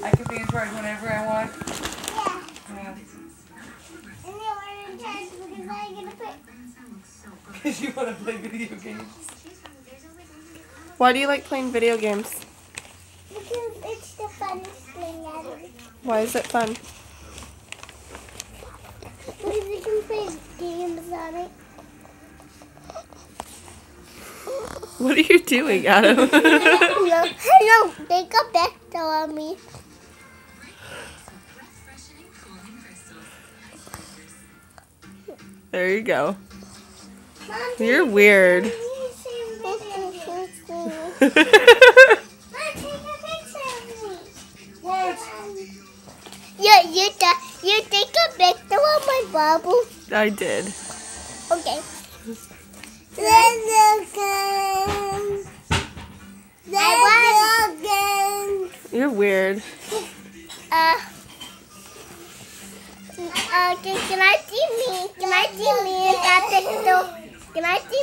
I can be in charge whenever I want. Yeah. Yeah. And you are in charge because I get to pick. Because you want to play video games. Why do you like playing video games? Because it's the funnest thing ever. Why is it fun? Because you can play games on it. What are you doing, Adam? No, they got Bechdel on me. There you go. Mom, You're weird. Mom, take a picture of me. What? You take a picture of my bubble. I did. Okay. You're weird. Can I see me? Can I see me in that picture? Can I see me?